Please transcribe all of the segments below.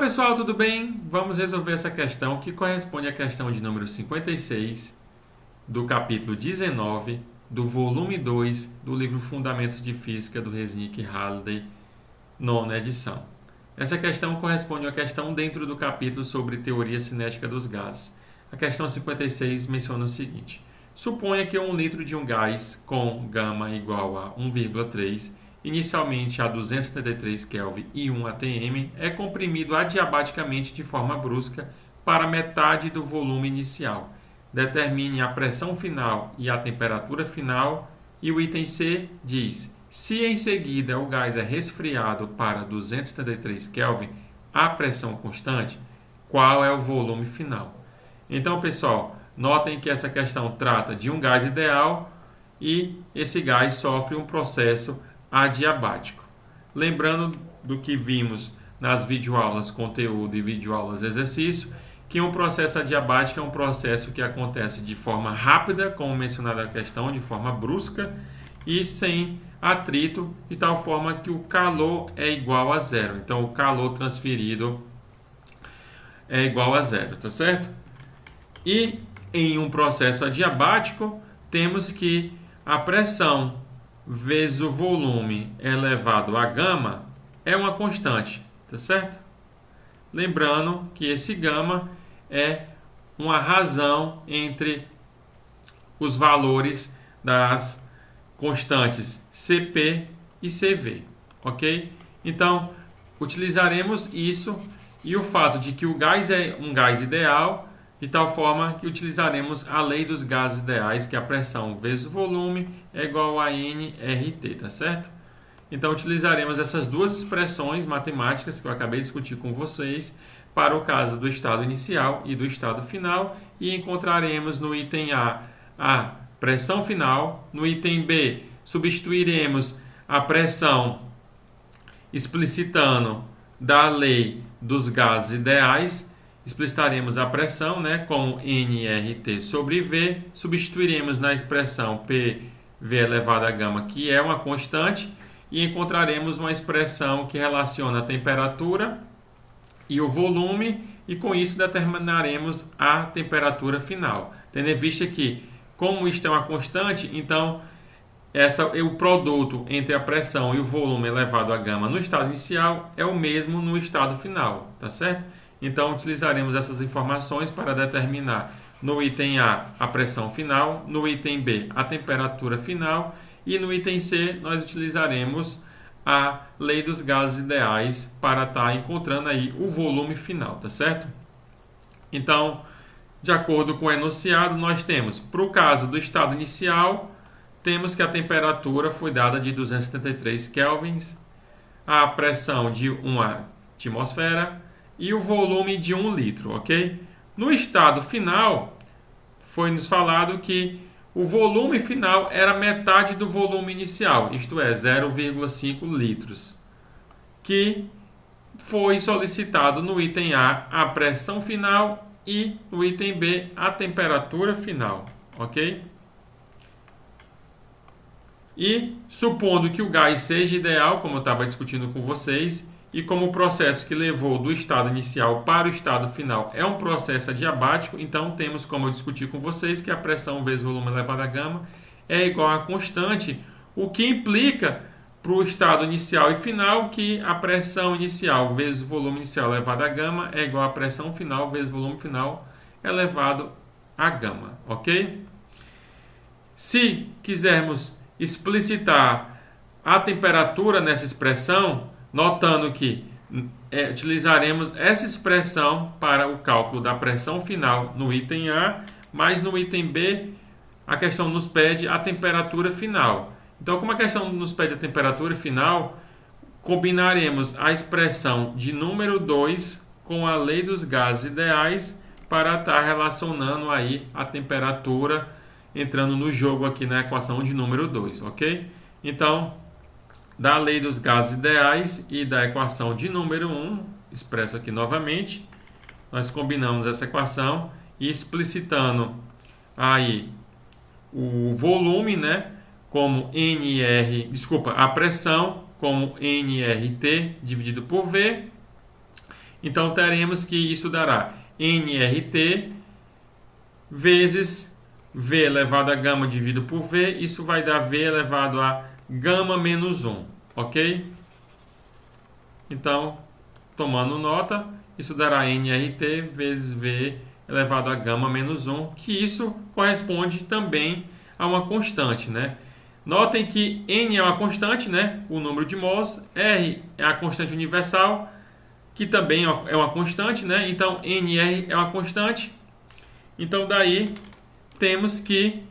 pessoal, tudo bem? Vamos resolver essa questão que corresponde à questão de número 56 do capítulo 19 do volume 2 do livro Fundamentos de Física do Resnick Halliday, nona edição. Essa questão corresponde a uma questão dentro do capítulo sobre teoria cinética dos gases. A questão 56 menciona o seguinte: suponha que 1 litro de um gás com gama igual a 1,3 inicialmente a 273 Kelvin e 1 atm, é comprimido adiabaticamente de forma brusca para metade do volume inicial. Determine a pressão final e a temperatura final. E o item C diz: se em seguida o gás é resfriado para 273 Kelvin a pressão constante, qual é o volume final? Então, pessoal, notem que essa questão trata de um gás ideal e esse gás sofre um processo adiabático. Lembrando do que vimos nas videoaulas conteúdo e videoaulas exercício, que um processo adiabático é um processo que acontece de forma rápida, como mencionado na questão, de forma brusca e sem atrito, de tal forma que o calor é igual a zero. Então, o calor transferido é igual a zero, tá certo? E em um processo adiabático, temos que a pressão vezes o volume elevado a gama é uma constante, tá certo? Lembrando que esse gama é uma razão entre os valores das constantes Cp e Cv, ok? Então, utilizaremos isso e o fato de que o gás é um gás ideal, de tal forma que utilizaremos a lei dos gases ideais, que a pressão vezes o volume é igual a nRT, tá certo? Então, utilizaremos essas duas expressões matemáticas que eu acabei de discutir com vocês para o caso do estado inicial e do estado final e encontraremos no item a pressão final, no item B substituiremos a pressão explicitando da lei dos gases ideais, explicitaremos a pressão, como nRT sobre V, substituiremos na expressão PV elevado a gama, que é uma constante, e encontraremos uma expressão que relaciona a temperatura e o volume, e com isso determinaremos a temperatura final. Tendo em vista que, como isto é uma constante, então o produto entre a pressão e o volume elevado a gama no estado inicial é o mesmo no estado final, tá certo? Então, utilizaremos essas informações para determinar no item A a pressão final, no item B a temperatura final e no item C nós utilizaremos a lei dos gases ideais para estar encontrando aí o volume final, tá certo? Então, de acordo com o enunciado, nós temos, para o caso do estado inicial, temos que a temperatura foi dada de 273 kelvins, a pressão de 1 atmosfera e o volume de 1 litro, ok? No estado final, foi nos falado que o volume final era metade do volume inicial, isto é, 0,5 litros, que foi solicitado no item A a pressão final e no item B a temperatura final, ok? E supondo que o gás seja ideal, como eu estava discutindo com vocês, e como o processo que levou do estado inicial para o estado final é um processo adiabático, então temos como eu discutir com vocês que a pressão vezes o volume elevado a gama é igual a constante, o que implica para o estado inicial e final que a pressão inicial vezes o volume inicial elevado a gama é igual a pressão final vezes o volume final elevado a gama, ok? Se quisermos explicitar a temperatura nessa expressão, notando que utilizaremos essa expressão para o cálculo da pressão final no item A, mas no item B a questão nos pede a temperatura final. Então, como a questão nos pede a temperatura final, combinaremos a expressão de número 2 com a lei dos gases ideais para estar relacionando aí a temperatura, entrando no jogo aqui na equação de número 2, ok? Então, da lei dos gases ideais e da equação de número 1, expresso aqui novamente, nós combinamos essa equação e explicitando aí o volume, como a pressão como nRT dividido por V, Então teremos que isso dará nRT vezes V elevado a gama dividido por V. Isso vai dar V elevado a gama menos 1, ok? Então, tomando nota, isso dará nRT vezes V elevado a gama menos 1, que isso corresponde também a uma constante, né? Notem que N é uma constante, né? O número de mols, R é a constante universal, que também é uma constante, né? Então, NR é uma constante. Então, daí, temos que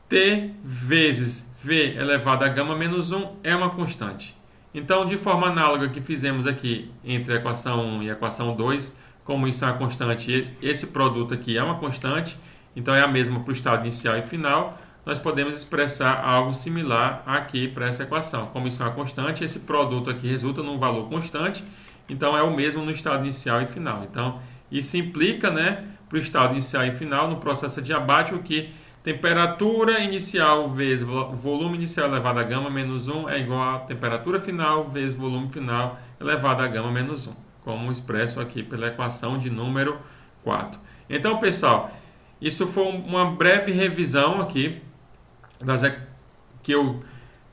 T vezes V elevado a gama menos 1 é uma constante. Então, de forma análoga que fizemos aqui entre a equação 1 e a equação 2, como isso é uma constante, esse produto aqui é uma constante, então é a mesma para o estado inicial e final, nós podemos expressar algo similar aqui para essa equação. Como isso é uma constante, esse produto aqui resulta num valor constante, então é o mesmo no estado inicial e final. Então, isso implica, né, para o estado inicial e final, no processo adiabático, que temperatura inicial vezes volume inicial elevado a gama menos 1 é igual a temperatura final vezes volume final elevado a gama menos 1, como expresso aqui pela equação de número 4. Então, pessoal, isso foi uma breve revisão aqui que eu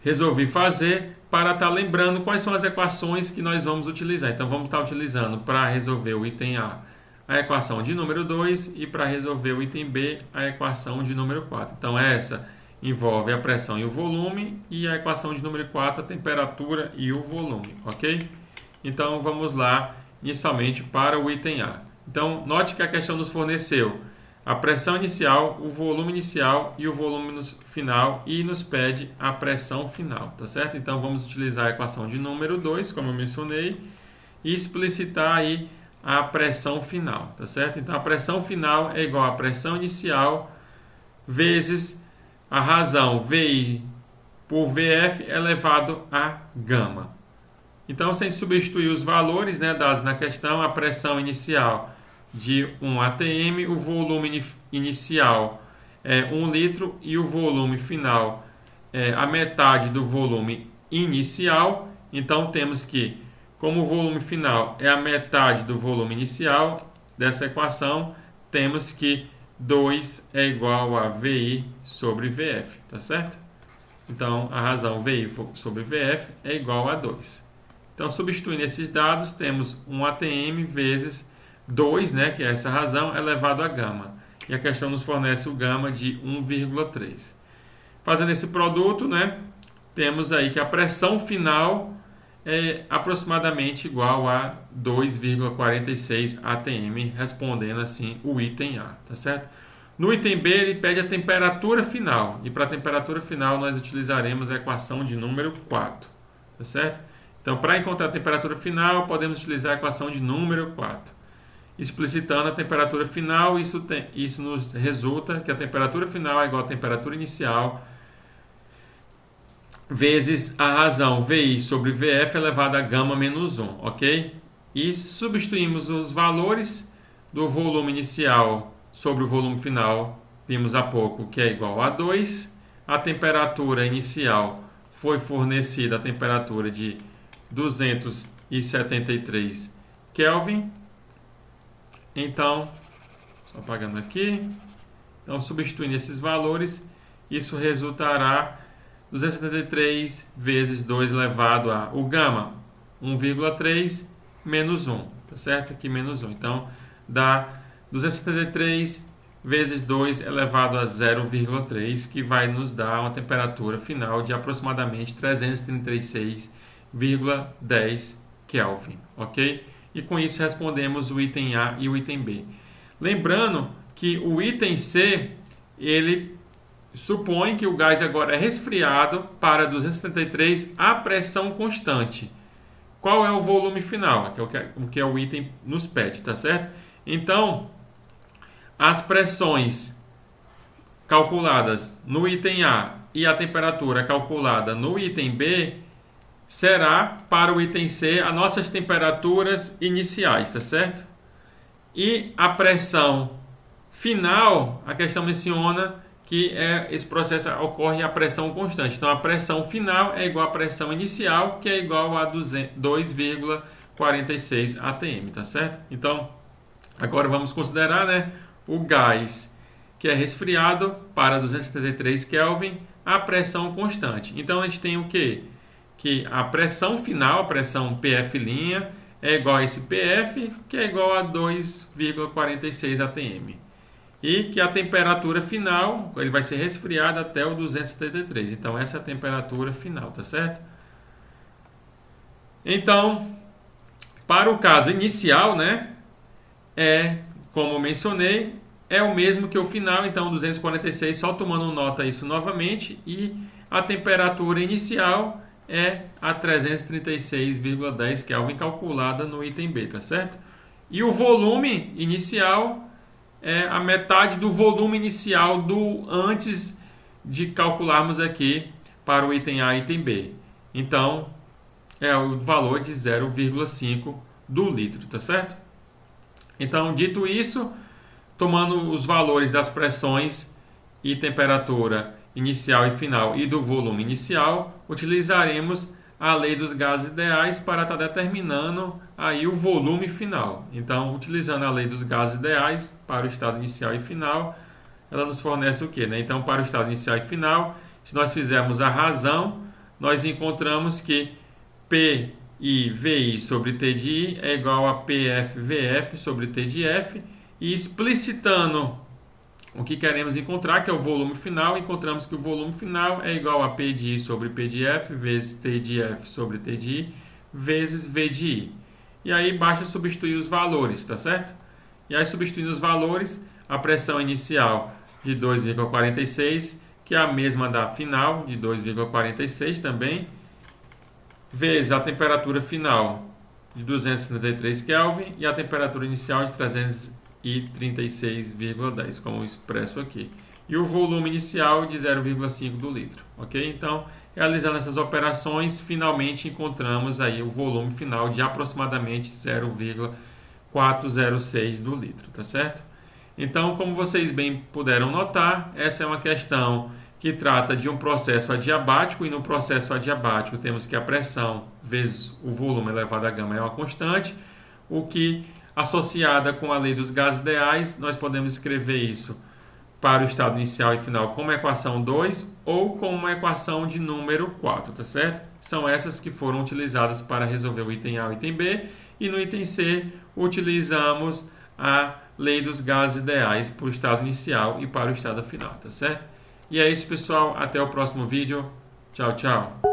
resolvi fazer para estar lembrando quais são as equações que nós vamos utilizar. Então, vamos estar utilizando para resolver o item A equação de número 2 e para resolver o item B, a equação de número 4. Então, essa envolve a pressão e o volume e a equação de número 4, a temperatura e o volume, ok? Então, vamos lá inicialmente para o item A. Então, note que a questão nos forneceu a pressão inicial, o volume inicial e o volume final e nos pede a pressão final, tá certo? Então, vamos utilizar a equação de número 2, como eu mencionei, e explicitar aí a pressão final, tá certo? Então, a pressão final é igual a pressão inicial vezes a razão VI por VF elevado a gama. Então, sem substituir os valores, né, dados na questão, a pressão inicial de 1 atm, o volume inicial é 1 litro e o volume final é a metade do volume inicial. Então, temos que, como o volume final é a metade do volume inicial dessa equação, temos que 2 é igual a VI sobre VF, tá certo? Então, a razão VI sobre VF é igual a 2. Então, substituindo esses dados, temos 1 atm vezes 2, né, que é essa razão, elevado a gama. E a questão nos fornece o gama de 1,3. Fazendo esse produto, né, temos aí que a pressão final é aproximadamente igual a 2,46 atm, respondendo assim o item A, tá certo? No item B, ele pede a temperatura final. E para a temperatura final, nós utilizaremos a equação de número 4, tá certo? Então, para encontrar a temperatura final, podemos utilizar a equação de número 4. Explicitando a temperatura final, isso nos resulta que a temperatura final é igual a temperatura inicial vezes a razão VI sobre VF elevado a gama menos 1, ok? E substituímos os valores do volume inicial sobre o volume final, vimos há pouco que é igual a 2. A temperatura inicial foi fornecida a temperatura de 273 Kelvin. Então, só apagando aqui. Então, substituindo esses valores, isso resultará 273 vezes 2 elevado a o gama, 1,3 menos 1, tá certo? Aqui menos 1. Então, dá 273 vezes 2 elevado a 0,3, que vai nos dar uma temperatura final de aproximadamente 336,10 Kelvin, ok? E com isso respondemos o item A e o item B. Lembrando que o item C, ele supõe que o gás agora é resfriado para 273 a pressão constante. Qual é o volume final? O que é o item nos pede, tá certo? Então, as pressões calculadas no item A e a temperatura calculada no item B será para o item C as nossas temperaturas iniciais, tá certo? E a pressão final, a questão menciona que esse processo ocorre a pressão constante. Então, a pressão final é igual à pressão inicial, que é igual a 2,46 2.46 atm, tá certo? Então, agora vamos considerar, né, o gás que é resfriado para 273 Kelvin, a pressão constante. Então, a gente tem o quê? Que a pressão final, a pressão PF' é igual a esse PF, que é igual a 2,46 atm. E que a temperatura final, ele vai ser resfriado até o 273. Então, essa é a temperatura final, tá certo? Então, para o caso inicial, né, como eu mencionei, é o mesmo que o final, então 246, só tomando nota isso novamente, e a temperatura inicial é a 336,10 Kelvin calculada no item B, tá certo? E o volume inicial é a metade do volume inicial do antes de calcularmos aqui para o item A e item B. Então, é o valor de 0,5 do litro, tá certo? Então, dito isso, tomando os valores das pressões e temperatura inicial e final e do volume inicial, utilizaremos a lei dos gases ideais para estar determinando aí o volume final. Então, utilizando a lei dos gases ideais para o estado inicial e final, ela nos fornece o quê, né? Então, para o estado inicial e final, se nós fizermos a razão, nós encontramos que P I VI sobre T de I é igual a PF VF sobre T de F, e explicitando o que queremos encontrar, que é o volume final, encontramos que o volume final é igual a P de I sobre P de F vezes T de F sobre T de I vezes V de I. E aí basta substituir os valores, tá certo? E aí, substituindo os valores, a pressão inicial de 2,46, que é a mesma da final, de 2,46 também, vezes a temperatura final de 273 Kelvin e a temperatura inicial de 336,10, como expresso aqui. E o volume inicial de 0,5 do litro, ok? Então, realizando essas operações, finalmente encontramos aí o volume final de aproximadamente 0,406 do litro, tá certo? Então, como vocês bem puderam notar, essa é uma questão que trata de um processo adiabático, e no processo adiabático temos que a pressão vezes o volume elevado a gama é uma constante, o que, associada com a lei dos gases ideais, nós podemos escrever isso para o estado inicial e final como equação 2 ou como uma equação de número 4, tá certo? São essas que foram utilizadas para resolver o item A e o item B, e no item C utilizamos a lei dos gases ideais para o estado inicial e para o estado final, tá certo? E é isso, pessoal. Até o próximo vídeo. Tchau, tchau.